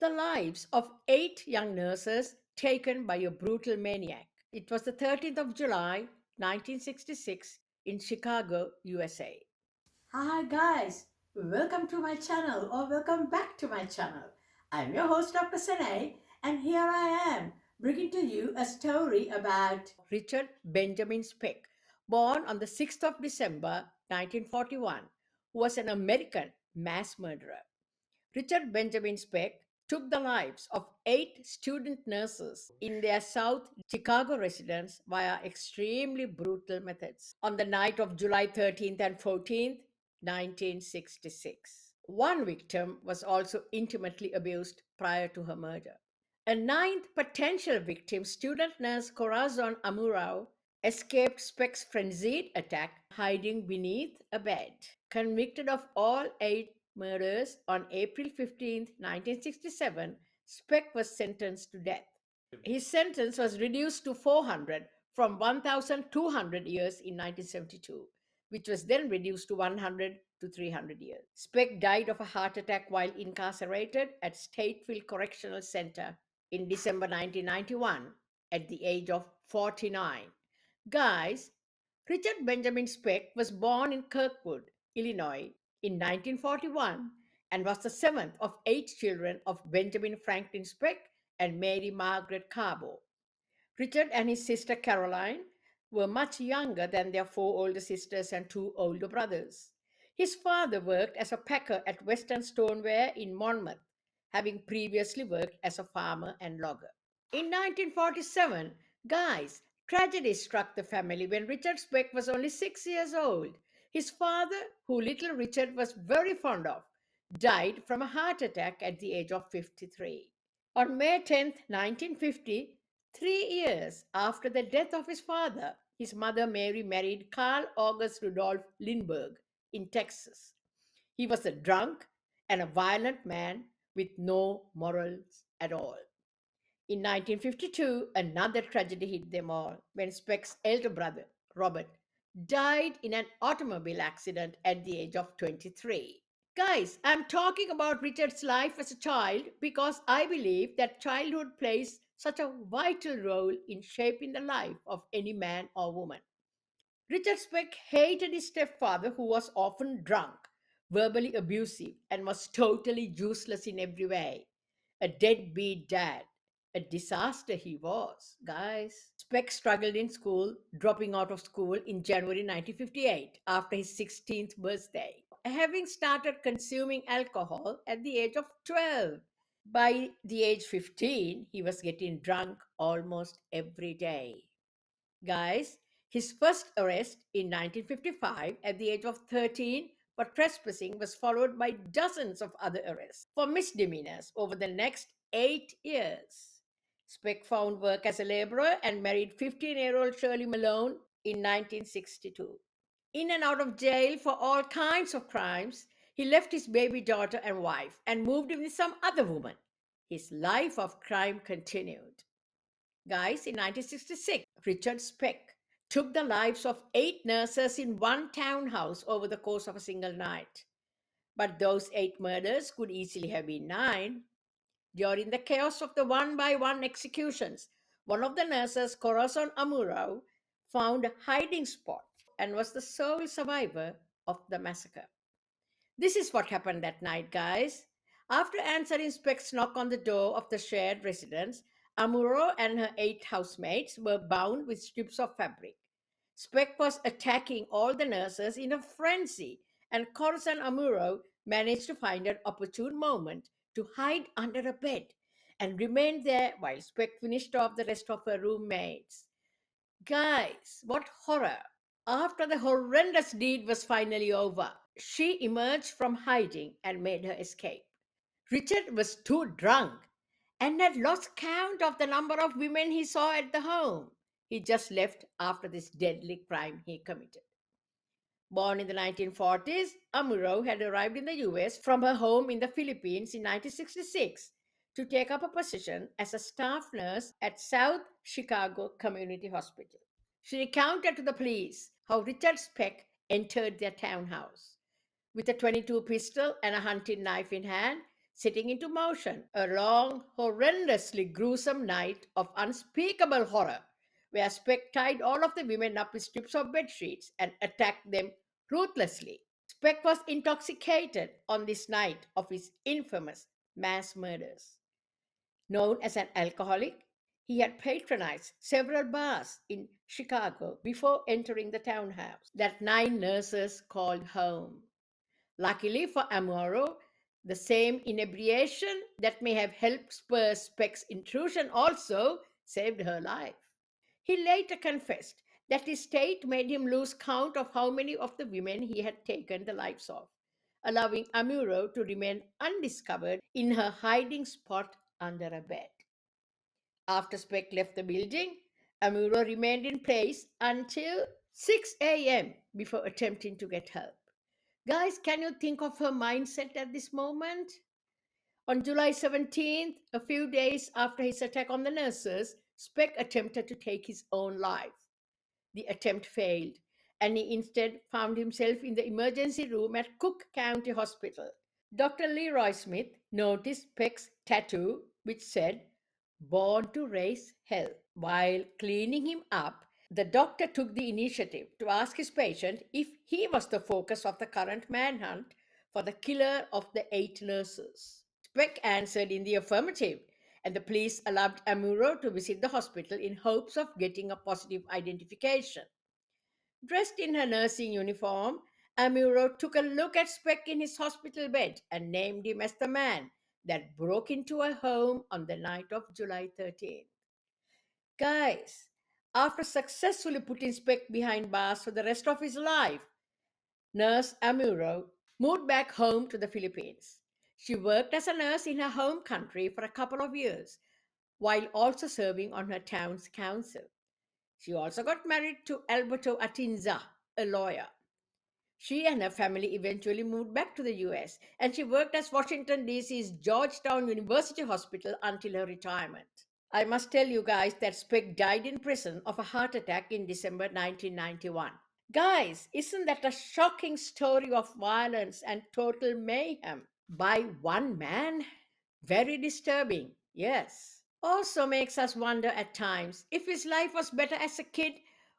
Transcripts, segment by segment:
the lives of 8 young nurses taken by a brutal maniac. It was the 13th of July, 1966, in Chicago, USA. Hi guys, welcome to my channel or welcome back to my channel. I'm your host Dr. Senay and here I am bringing to you a story about Richard Benjamin Speck, born on the 6th of December 1941, who was an American mass murderer. Richard Benjamin Speck took the lives of 8 student nurses in their South Chicago residence via extremely brutal methods on the night of July 13th and 14th, 1966. One victim was also intimately abused prior to her murder. A ninth potential victim, student nurse Corazon Amurao, escaped Speck's frenzied attack hiding beneath a bed. Convicted of all 8 murders on April 15th, 1967, Speck was sentenced to death. His sentence was reduced to 400 from 1,200 years in 1972, which was then reduced to 100 to 300 years. Speck died of a heart attack while incarcerated at Stateville Correctional Center in December 1991 at the age of 49. Guys, Richard Benjamin Speck was born in Kirkwood, Illinois in 1941 and was the seventh of 8 children of Benjamin Franklin Speck and Mary Margaret Carbo. Richard and his sister Caroline were much younger than their 4 older sisters and 2 older brothers. His father worked as a packer at Western Stoneware in Monmouth, having previously worked as a farmer and logger. In 1947, guys, tragedy struck the family when Richard Speck was only 6 years old. His father, who little Richard was very fond of, died from a heart attack at the age of 53. On May 10th, 1950, 3 years after the death of his father, his mother Mary married Carl August Rudolph Lindbergh in Texas. He was a drunk and a violent man with no morals at all. In 1952, another tragedy hit them all when Speck's elder brother, Robert, died in an automobile accident at the age of 23. Guys, I'm talking about Richard's life as a child because I believe that childhood plays such a vital role in shaping the life of any man or woman. Richard Speck hated his stepfather, who was often drunk, verbally abusive, and was totally useless in every way. A deadbeat dad. A disaster he was, guys. Speck struggled in school, dropping out of school in January 1958 after his 16th birthday, having started consuming alcohol at the age of 12. By the age 15, he was getting drunk almost every day. Guys, his first arrest in 1955 at the age of 13 for trespassing was followed by dozens of other arrests for misdemeanors over the next 8 years. Speck found work as a laborer and married 15-year-old Shirley Malone in 1962. In and out of jail for all kinds of crimes, he left his baby daughter and wife and moved in with some other woman. His life of crime continued. Guys, in 1966, Richard Speck took the lives of 8 nurses in one townhouse over the course of a single night. But those 8 murders could easily have been 9. During the chaos of the one by one executions, one of the nurses, Corazon Amurao, found a hiding spot and was the sole survivor of the massacre. This is what happened that night, guys. After answering Speck's knock on the door of the shared residence, Amuro and her 8 housemates were bound with strips of fabric. Speck was attacking all the nurses in a frenzy, and Corazon Amuro managed to find an opportune moment to hide under a bed and remained there while Speck finished off the rest of her roommates. Guys, what horror! After the horrendous deed was finally over, she emerged from hiding and made her escape. Richard was too drunk and had lost count of the number of women he saw at the home. He just left after this deadly crime he committed. Born in the 1940s, Amuro had arrived in the US from her home in the Philippines in 1966 to take up a position as a staff nurse at South Chicago Community Hospital. She recounted to the police how Richard Speck entered their townhouse. With a 22 pistol and a hunting knife in hand, setting into motion a long, horrendously gruesome night of unspeakable horror, where Speck tied all of the women up with strips of bed sheets and attacked them ruthlessly. Speck was intoxicated on this night of his infamous mass murders. Known as an alcoholic, he had patronized several bars in Chicago before entering the townhouse that nine nurses called home. Luckily for Amuro, the same inebriation that may have helped spur Speck's intrusion also saved her life. He later confessed that his state made him lose count of how many of the women he had taken the lives of, allowing Amuro to remain undiscovered in her hiding spot under a bed. After Speck left the building, Amuro remained in place until 6 a.m. before attempting to get help. Guys, can you think of her mindset at this moment? On July 17th, a few days after his attack on the nurses, Speck attempted to take his own life. The attempt failed, and he instead found himself in the emergency room at Cook County Hospital. Dr. Leroy Smith noticed Speck's tattoo, which said, "Born to raise hell." While cleaning him up, the doctor took the initiative to ask his patient if he was the focus of the current manhunt for the killer of the eight nurses. Speck answered in the affirmative, and the police allowed Amuro to visit the hospital in hopes of getting a positive identification. Dressed in her nursing uniform, Amuro took a look at Speck in his hospital bed and named him as the man that broke into her home on the night of July 13th. Guys, after successfully putting Speck behind bars for the rest of his life, Nurse Amuro moved back home to the Philippines. She worked as a nurse in her home country for a couple of years while also serving on her town's council. She also got married to Alberto Atinza, a lawyer. She and her family eventually moved back to the US, and she worked as Washington, D.C.'s Georgetown University Hospital until her retirement. I must tell you guys that Speck died in prison of a heart attack in December 1991. Guys, isn't that a shocking story of violence and total mayhem by one man? Very disturbing, yes. Also makes us wonder at times if his life was better as a kid,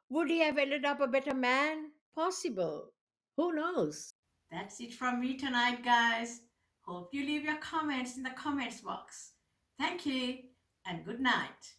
would he have ended up a better man? Possible. Who knows? That's it from me tonight, guys. Hope you leave your comments in the comments box. Thank you and good night.